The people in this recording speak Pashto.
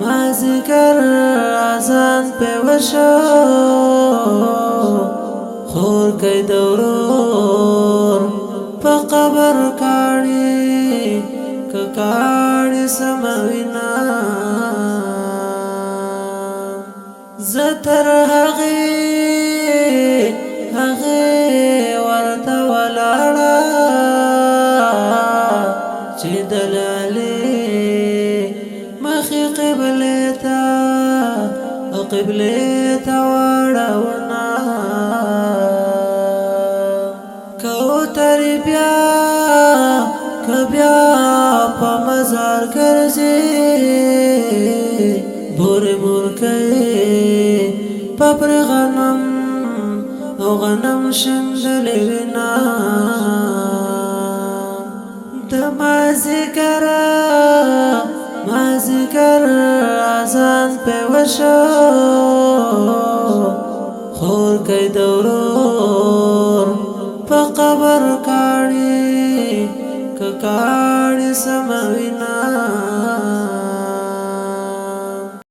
مازیګر اذان په وشو خور کای دورور په قبر کاړي سموینا زتر هغه ورته ولاړه چې دلاله مخې قبله ته واړونا کوتر بیا په مزار ګرځي بور مورکې پپر غنم شندلې وینا د مازیګر اذان په وشو خور کای دورور په قبر کاړي سموینا